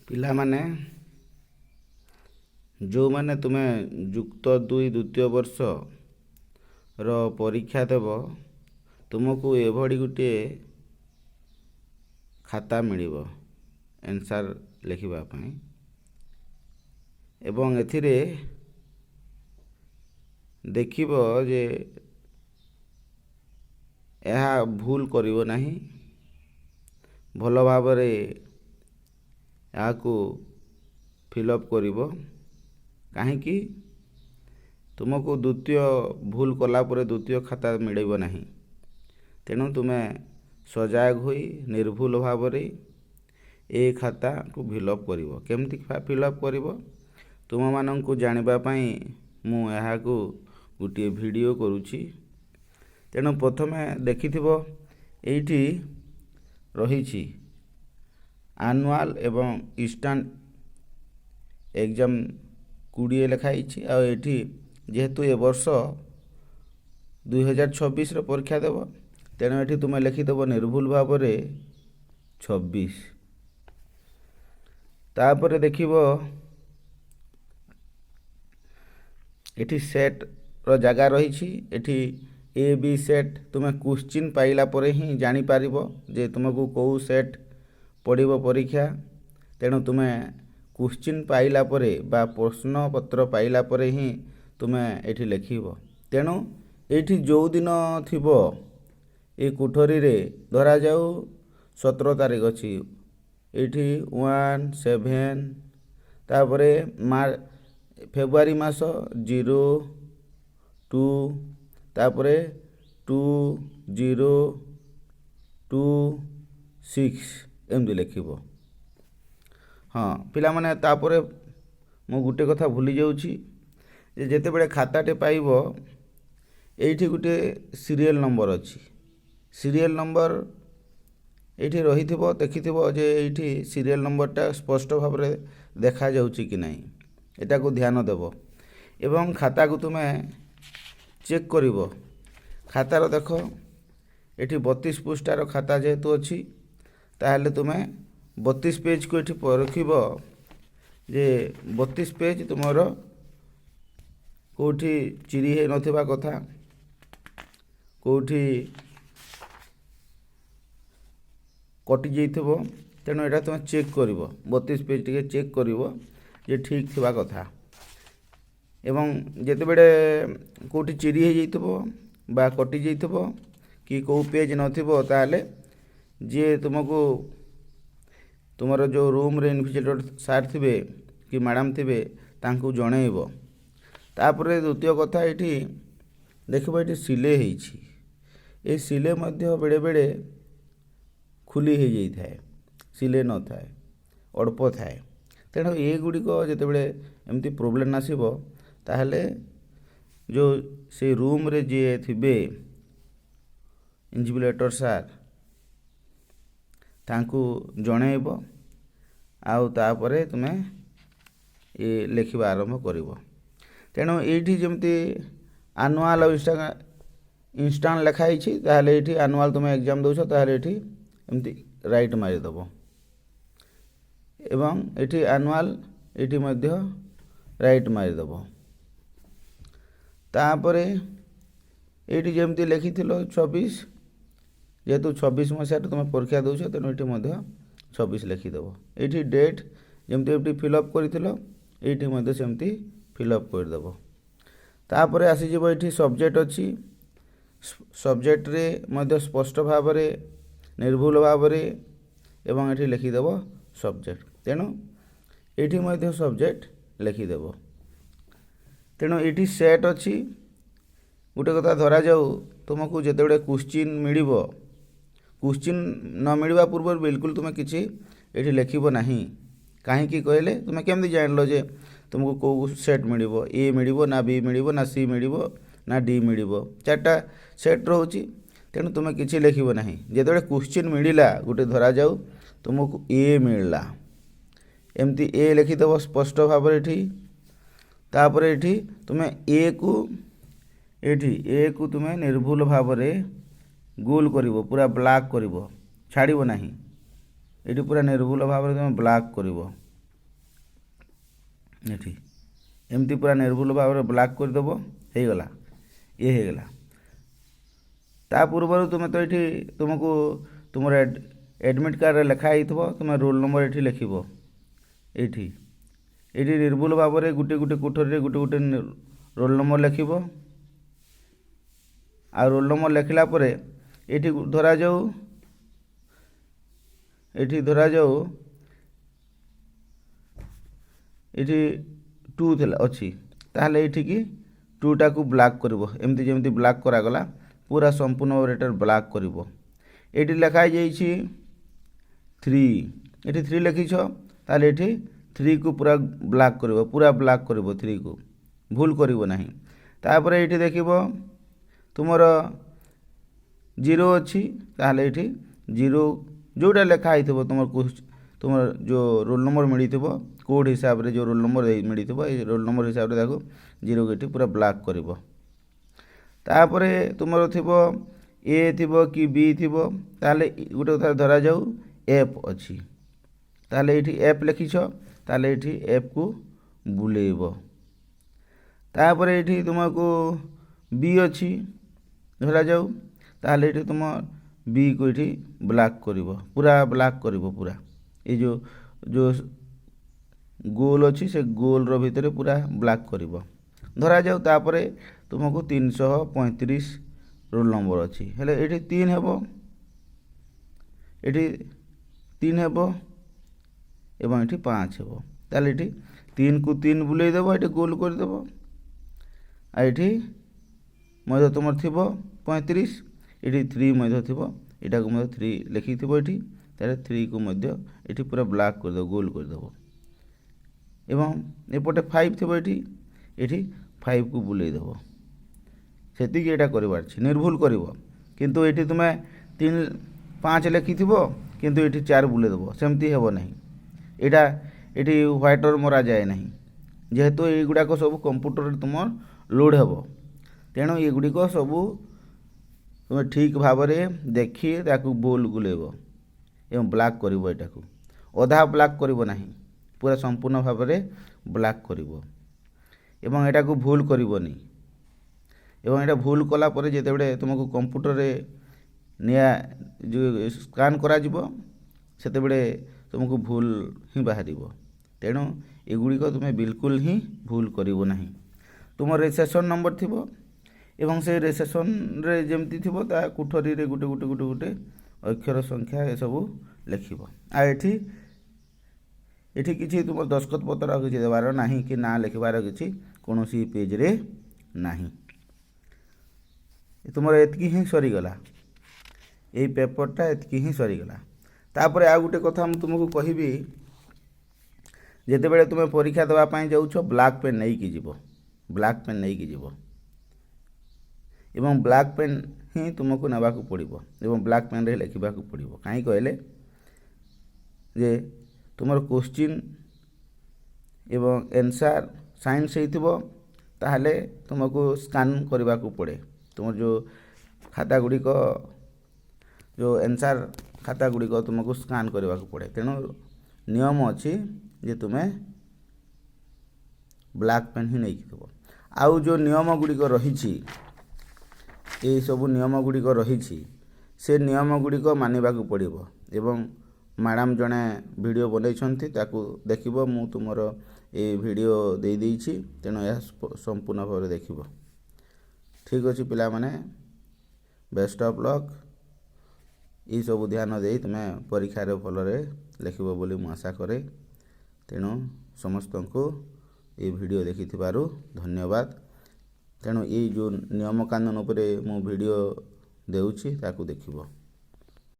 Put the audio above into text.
ପିଲାମାନେ ଯେଉଁମାନେ ତୁମେ ଯୁକ୍ତ 2 ଦ୍ୱିତୀୟ ବର୍ଷର ପରୀକ୍ଷା ଦେବ, ତୁମକୁ ଏଭଳି ଗୋଟିଏ ଖାତା ମିଳିବ ଆନ୍ସର୍ ଲେଖିବା ପାଇଁ। ଏବଂ ଏଥିରେ ଦେଖିବ ଯେ ଏହା ଭୁଲ କରିବ ନାହିଁ, ଭଲ ଭାବରେ ଏହାକୁ ଫିଲ୍ଅପ୍ କରିବ। କାହିଁକି? ତୁମକୁ ଭୁଲ କଲା ପରେ ଦ୍ୱିତୀୟ ଖାତା ମିଳିବ ନାହିଁ। ତେଣୁ ତୁମେ ସଜାଗ ହୋଇ ନିର୍ଭୁଲ ଭାବରେ ଏ ଖାତାକୁ ଫିଲ୍ଅପ୍ କରିବ। କେମିତି ଫିଲ୍ଅପ୍ କରିବ? ତୁମମାନଙ୍କୁ ଜାଣିବା ପାଇଁ ମୁଁ ଏହାକୁ ଗୋଟିଏ ଭିଡ଼ିଓ କରୁଛି। ତେଣୁ ପ୍ରଥମେ ଦେଖିଥିବ ଏଇଠି ରହିଛି ଆନୁଆଲ୍ ଏବଂ ଇଷ୍ଟାର୍ନ ଏକ୍ଜାମ୍ 20 ଲେଖା ହେଇଛି। ଆଉ ଏଠି ଯେହେତୁ ଏ ବର୍ଷ 2026ର ପରୀକ୍ଷା ଦେବ, ତେଣୁ ଏଠି ତୁମେ ଲେଖିଦେବ ନିର୍ଭୁଲ ଭାବରେ 26। ତାପରେ ଦେଖିବ ଏଠି ସେଟ୍ର ଜାଗା ରହିଛି। ଏଠି ଏ ବି ସେଟ୍ ତୁମେ କ୍ୱେଶ୍ଚିନ୍ ପାଇଲା ପରେ ହିଁ ଜାଣିପାରିବ ଯେ ତୁମକୁ କେଉଁ ସେଟ୍ ପଡ଼ିବ ପରୀକ୍ଷା। ତେଣୁ ତୁମେ କ୍ୱେଶ୍ଚିନ୍ ପାଇଲା ପରେ ବା ପ୍ରଶ୍ନପତ୍ର ପାଇଲା ପରେ ହିଁ ତୁମେ ଏଠି ଲେଖିବ। ତେଣୁ ଏଇଠି ଯେଉଁ ଦିନ ଥିବ ଏ କୋଠରୀରେ, ଧରାଯାଉ 17 ତାରିଖ ଅଛି, ଏଇଠି 1, 7, ତାପରେ ଫେବୃଆରୀ ମାସ 0, 2, ତାପରେ 2, 0, 2, 6 ଏମିତି ଲେଖିବ। ହଁ ପିଲାମାନେ, ତାପରେ ମୁଁ ଗୋଟେ କଥା ଭୁଲି ଯାଉଛି ଯେ ଯେତେବେଳେ ଖାତାଟେ ପାଇବ, ଏଇଠି ଗୋଟିଏ ସିରିଏଲ୍ ନମ୍ବର ଅଛି। ସିରିଏଲ୍ ନମ୍ବର ଏଇଠି ରହିଥିବ, ଦେଖିଥିବ ଯେ ଏଇଠି ସିରିଏଲ୍ ନମ୍ବରଟା ସ୍ପଷ୍ଟ ଭାବରେ ଦେଖାଯାଉଛି କି ନାହିଁ, ଏଟାକୁ ଧ୍ୟାନ ଦେବ। ଏବଂ ଖାତାକୁ ତୁମେ ଚେକ୍ କରିବ। ଖାତାର ଦେଖ, ଏଠି 32 ପୃଷ୍ଠାର ଖାତା ଯେହେତୁ ଅଛି, ତାହେଲେ ତୁମେ 32 ପେଜ୍କୁ ଏଠି ପରଖିବ ଯେ 32 ପେଜ୍ ତୁମର କେଉଁଠି ଚିରି ହେଇନଥିବା କଥା, କେଉଁଠି କଟିଯାଇଥିବ। ତେଣୁ ଏଇଟା ତୁମେ ଚେକ୍ କରିବ, 32 ପେଜ୍ ଟିକେ ଚେକ୍ କରିବ ଯେ ଠିକ୍ ଥିବା କଥା। ଏବଂ ଯେତେବେଳେ କେଉଁଠି ଚିରି ହେଇଯାଇଥିବ ବା କଟିଯାଇଥିବ କି କେଉଁ ପେଜ୍ ନଥିବ, ତାହେଲେ ଯିଏ ତୁମର ଯେଉଁ ରୁମ୍ରେ ଇନଭିଜିଲେଟର୍ ସାର୍ ଥିବେ କି ମ୍ୟାଡ଼ାମ୍ ଥିବେ, ତାଙ୍କୁ ଜଣେଇବ। ତାପରେ ଦ୍ୱିତୀୟ କଥା, ଏଇଠି ଦେଖିବ ଏଇଠି ସିଲେଇ ହେଇଛି। ଏ ସିଲେଇ ମଧ୍ୟ ବେଳେବେଳେ ଖୋଲି ହେଇଯାଇଥାଏ, ସିଲେଇ ନଥାଏ, ଅଳ୍ପ ଥାଏ। ତେଣୁ ଏଗୁଡ଼ିକ ଯେତେବେଳେ ଏମିତି ପ୍ରୋବ୍ଲେମ୍ ଆସିବ, ତାହେଲେ ଯେଉଁ ସେ ରୁମ୍ରେ ଯିଏ ଥିବେ ଇନଭିଜିଲେଟର୍ ସାର୍, ତାଙ୍କୁ ଜଣେଇବ। ଆଉ ତାପରେ ତୁମେ ଲେଖିବା ଆରମ୍ଭ କରିବ। ତେଣୁ ଏଇଠି ଯେମିତି ଆନୁଆଲ୍ ଆଉ ଇନଷ୍ଟାଣ୍ଟ ଲେଖା ହେଇଛି, ତାହେଲେ ଏଇଠି ଆନୁଆଲ୍ ତୁମେ ଏକ୍ଜାମ୍ ଦେଉଛ, ତାହେଲେ ଏଇଠି ଏମିତି ରାଇଟ୍ ମାରିଦେବ। ଏବଂ ଏଠି ଆନୁଆଲ୍, ଏଇଠି ମଧ୍ୟ ରାଇଟ୍ ମାରିଦେବ। ତାପରେ ଏଇଠି ଯେମିତି ଲେଖିଥିଲ 26, ଯେହେତୁ 26 ମସିହାରେ ତୁମେ ପରୀକ୍ଷା ଦେଉଛ, ତେଣୁ ଏଇଠି ମଧ୍ୟ 26 ଲେଖିଦେବ। ଏଇଠି ଡେଟ୍ ଯେମିତି ଏଇଠି ଫିଲ୍ଅପ୍ କରିଥିଲ, ଏଇଠି ମଧ୍ୟ ସେମିତି ଫିଲ୍ଅପ୍ କରିଦେବ। ତାପରେ ଆସିଯିବ ଏଇଠି ସବଜେକ୍ଟ ଅଛି। ସବଜେକ୍ଟରେ ମଧ୍ୟ ସ୍ପଷ୍ଟ ଭାବରେ, ନିର୍ଭୁଲ ଭାବରେ ଏବଂ ଏଠି ଲେଖିଦେବ ସବଜେକ୍ଟ। ତେଣୁ ଏଇଠି ମଧ୍ୟ ସବଜେକ୍ଟ ଲେଖିଦେବ। ତେଣୁ ଏଇଠି ସେଟ୍ ଅଛି। ଗୋଟେ କଥା ଧରାଯାଉ, ତୁମକୁ ଯେତେବେଳେ କ୍ୱେଶ୍ଚିନ୍ ମିଳିବ, କ୍ୱେଶ୍ଚିନ୍ ନ ମିଳିବା ପୂର୍ବରୁ ବିଲକୁଲ ତୁମେ କିଛି ଏଠି ଲେଖିବ ନାହିଁ। କାହିଁକି କହିଲେ, ତୁମେ କେମିତି ଜାଣିଲ ଯେ ତୁମକୁ କେଉଁ ସେଟ୍ ମିଳିବ? ଏ ମିଳିବ ନା ବି ମିଳିବ ନା ସି ମିଳିବ ନା ଡି ମିଳିବ? 4ଟା ସେଟ୍ ରହୁଛି। ତେଣୁ ତୁମେ କିଛି ଲେଖିବ ନାହିଁ। ଯେତେବେଳେ କ୍ୱେଶ୍ଚିନ୍ ମିଳିଲା, ଗୋଟେ ଧରାଯାଉ ତୁମକୁ ଏ ମିଳିଲା, ଏମିତି ଏ ଲେଖିଦେବ ସ୍ପଷ୍ଟ ଭାବରେ ଏଠି। ତାପରେ ଏଠି ତୁମେ ଏକୁ ତୁମେ ନିର୍ଭୁଲ ଭାବରେ ଗୋଲ କରିବ, ପୁରା ବ୍ଲାକ୍ କରିବ, ଛାଡ଼ିବ ନାହିଁ। ଏଠି ପୁରା ନିର୍ଭୁଲ ଭାବରେ ତୁମେ ବ୍ଲାକ୍ କରିବ। ଏଠି ଏମିତି ପୁରା ନିର୍ଭୁଲ ଭାବରେ ବ୍ଲାକ୍ କରିଦେବ। ହେଇଗଲା, ଇଏ ହେଇଗଲା। ତା ପୂର୍ବରୁ ତୁମେ ତ ଏଠି ତୁମକୁ ତୁମର ଆଡ଼ମିଟ୍ କାର୍ଡ଼ରେ ଲେଖା ହେଇଥିବ, ତୁମେ ରୋଲ୍ ନମ୍ବର ଏଠି ଲେଖିବ। ଏଇଠି ଏଇଠି ନିର୍ଭୁଲ ଭାବରେ ଗୋଟେ ଗୋଟେ କୋଠରୀରେ ଗୋଟେ ଗୋଟେ ରୋଲ୍ ନମ୍ବର ଲେଖିବ। ଆଉ ରୋଲ୍ ନମ୍ବର ଲେଖିଲା ପରେ ଏଠି ଧରାଯାଉ ଏଠି ଟୁ ଥିଲା ଅଛି, ତାହେଲେ ଏଇଠିକି ଟୁଟାକୁ ବ୍ଲାକ୍ କରିବ। ଏମିତି ଯେମିତି ବ୍ଲାକ୍ କରାଗଲା ପୁରା ସମ୍ପୂର୍ଣ୍ଣ ଭାବରେ ଏଟାରେ ବ୍ଲାକ୍ କରିବ। ଏଇଠି ଲେଖା ହେଇଯାଇଛି 3, ଏଠି 3 ଲେଖିଛ, ତାହେଲେ ଏଠି 3କୁ ପୁରା ବ୍ଲାକ୍ କରିବ, ପୁରା ବ୍ଲାକ୍ କରିବ 3କୁ, ଭୁଲ କରିବ ନାହିଁ। ତାପରେ ଏଇଠି ଦେଖିବ ତୁମର 0 ଅଛି, ତାହେଲେ ଏଇଠି 0 ଯେଉଁଟା ଲେଖା ହେଇଥିବ ତୁମର ଯେଉଁ ରୋଲ୍ ନମ୍ବର ମିଳିଥିବ, କୋଡ଼୍ ହିସାବରେ ଯେଉଁ ରୋଲ୍ ନମ୍ବର ମିଳିଥିବ, ଏଇ ରୋଲ୍ ନମ୍ବର ହିସାବରେ ତାକୁ 0କୁ ଏଠି ପୁରା ବ୍ଲାକ୍ କରିବ। ତାପରେ ତୁମର ଥିବ ଏ ଥିବ କି ବି ଥିବ, ତାହେଲେ ଗୋଟେ କଥା ଧରାଯାଉ ଏଫ୍ ଅଛି, ତାହେଲେ ଏଇଠି ଏଫ୍ ଲେଖିଛ, ତାହେଲେ ଏଇଠି ଏଫ୍କୁ ବୁଲେଇବ। ତାପରେ ଏଇଠି ତୁମକୁ ବି ଅଛି ଧରାଯାଉ, ତାହେଲେ ଏଇଠି ତୁମ ବିକୁ ଏଇଠି ବ୍ଲାକ୍ କରିବ, ପୁରା ବ୍ଲାକ୍ କରିବ ପୁରା। ଏଇ ଯେଉଁ ଗୋଲ ଅଛି ସେ ଗୋଲର ଭିତରେ ପୁରା ବ୍ଲାକ୍ କରିବ ଧରାଯାଉ। ତାପରେ ତୁମକୁ 335 ରୋଲ୍ ନମ୍ବର ଅଛି, ହେଲେ ଏଇଠି 3 ହେବ, ଏଠି 3 ହେବ ଏବଂ ଏଠି 5 ହେବ, ତାହେଲେ ଏଠି 3କୁ 3 ବୁଲେଇ ଦେବ, ଏଠି ଗୋଲ କରିଦେବ। ଆଉ ଏଠି ମଧ୍ୟ ତୁମର ଥିବ 35, ଏଠି 3 ମଧ୍ୟ ଥିବ, ଏଟାକୁ ମଧ୍ୟ 3 ଲେଖିଥିବ ଏଠି, ତାହେଲେ 3କୁ ମଧ୍ୟ ଏଠି ପୁରା ବ୍ଲାକ୍ କରିଦେବ, ଗୋଲ କରିଦେବ। ଏବଂ ଏପଟେ 5 ଥିବ, ଏଠି 5କୁ ବୁଲେଇ ଦେବ। ସେତିକି ଏଇଟା କରିବାର ଅଛି, ନିର୍ଭୁଲ କରିବ। କିନ୍ତୁ ଏଠି ତୁମେ 5 ଲେଖିଥିବ, କିନ୍ତୁ ଏଠି 4 ବୁଲେଇ ଦେବ, ସେମିତି ହେବ ନାହିଁ। ଏଇଟା ଏଠି ହ୍ୱାଇଟର ମରାଯାଏ ନାହିଁ, ଯେହେତୁ ଏଇଗୁଡ଼ାକ ସବୁ କମ୍ପ୍ୟୁଟରରେ ତୁମର ଲୋଡ଼୍ ହେବ। ତେଣୁ ଏଗୁଡ଼ିକ ସବୁ ତୁମେ ଠିକ୍ ଭାବରେ ଦେଖି ତାକୁ ବୋଲ ବୁଲେଇବ ଏବଂ ବ୍ଲାକ୍ କରିବ। ଏଟାକୁ ଅଧା ବ୍ଲାକ୍ କରିବ ନାହିଁ, ପୁରା ସମ୍ପୂର୍ଣ୍ଣ ଭାବରେ ବ୍ଲାକ୍ କରିବ ଏବଂ ଏଟାକୁ ଭୁଲ କରିବନି। ଏବଂ ଏଟା ଭୁଲ କଲା ପରେ ଯେତେବେଳେ ତୁମକୁ କମ୍ପ୍ୟୁଟରରେ ଯେଉଁ ସ୍କାନ୍ କରାଯିବ, ସେତେବେଳେ ତୁମକୁ ଭୁଲ ହିଁ ବାହାରିବ। ତେଣୁ ଏଗୁଡ଼ିକ ତୁମେ ବିଲକୁଲ ହିଁ ଭୁଲ କରିବ ନାହିଁ। ତୁମର ରେଜିଷ୍ଟ୍ରେସନ୍ ନମ୍ବର ଥିବ ଏବଂ ସେ ରେଜିଷ୍ଟ୍ରେସନରେ ଯେମିତି ଥିବ ତା କୋଠରୀରେ ଗୋଟେ ଅକ୍ଷର ସଂଖ୍ୟା ଏସବୁ ଲେଖିବ। ଆଉ ଏଠି କିଛି ତୁମର ଦସ୍ତଖତ ପତ୍ର ଆଉ କିଛି ଦେବାର ନାହିଁ କି ନାଁ ଲେଖିବାର କିଛି କୌଣସି ପେଜ୍ରେ ନାହିଁ। ତୁମର ଏତିକି ହିଁ ସରିଗଲା, ଏଇ ପେପରଟା ଏତିକି ହିଁ ସରିଗଲା। ତାପରେ ଆଉ ଗୋଟେ କଥା ମୁଁ ତୁମକୁ କହିବି, ଯେତେବେଳେ ତୁମେ ପରୀକ୍ଷା ଦେବା ପାଇଁ ଯାଉଛ ବ୍ଲାକ୍ ପେନ୍ ନେଇକି ଯିବ, ବ୍ଲାକ୍ ପେନ୍ ନେଇକି ଯିବ ଏବଂ ବ୍ଲାକ୍ ପେନ୍ ହିଁ ତୁମକୁ ନେବାକୁ ପଡ଼ିବ ଏବଂ ବ୍ଲାକ୍ ପେନ୍ରେ ଲେଖିବାକୁ ପଡ଼ିବ। କାହିଁକି କହିଲେ ଯେ ତୁମର କୋଶ୍ଚିନ୍ ଏବଂ ଆନ୍ସାର୍ ସାଇନ୍ସ ହେଇଥିବ, ତାହେଲେ ତୁମକୁ ସ୍କାନ୍ କରିବାକୁ ପଡ଼େ। ତୁମର ଯେଉଁ ଖାତାଗୁଡ଼ିକ, ଯେଉଁ ଆନ୍ସାର୍ ଖାତାଗୁଡ଼ିକ ତୁମକୁ ସ୍କାନ୍ କରିବାକୁ ପଡ଼େ। ତେଣୁ ନିୟମ ଅଛି ଯେ ତୁମେ ବ୍ଲାକ୍ ପେନ୍ ହିଁ ନେଇକି ଥିବ। ଆଉ ଯେଉଁ ନିୟମଗୁଡ଼ିକ ରହିଛି, ଏଇସବୁ ନିୟମଗୁଡ଼ିକ ରହିଛି, ସେ ନିୟମଗୁଡ଼ିକ ମାନିବାକୁ ପଡ଼ିବ। ଏବଂ ମ୍ୟାଡ଼ାମ୍ ଜଣେ ଭିଡ଼ିଓ ବନେଇଛନ୍ତି, ତାକୁ ଦେଖିବ। ମୁଁ ତୁମର ଏ ଭିଡ଼ିଓ ଦେଇଦେଇଛି, ତେଣୁ ଏହା ସମ୍ପୂର୍ଣ୍ଣ ଭାବରେ ଦେଖିବ। ଠିକ୍ ଅଛି ପିଲାମାନେ, ବେଷ୍ଟ ଅଫ୍ ଲକ୍। ଏଇସବୁ ଧ୍ୟାନ ଦେଇ ତୁମେ ପରୀକ୍ଷାରେ ଭଲରେ ଲେଖିବ ବୋଲି ମୁଁ ଆଶା କରେ। ତେଣୁ ସମସ୍ତଙ୍କୁ এই ଭିଡ଼ିଓ ଦେଖିଥିବାରୁ ଧନ୍ୟବାଦ। ତେଣୁ ଏଇ ଯେଉଁ ନିୟମକାନୁନ ଉପରେ ମୁଁ ଭିଡ଼ିଓ ଦେଉଛି ତାକୁ ଦେଖିବ।